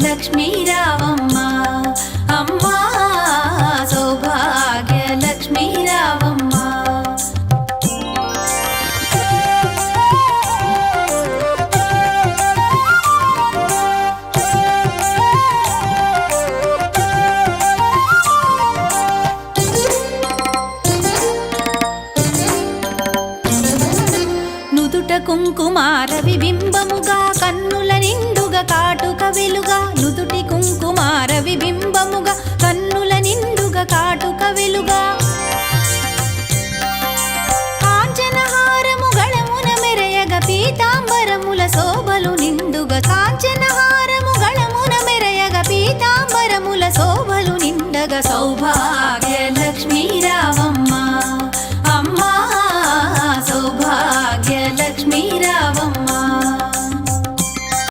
లక్ష్మీ రావమ్మ అమ్మా సౌభాగ్య లక్ష్మీ రావమ్మ. నుదుట కుంకుమార విబింబముగా కన్నుల నిండుగా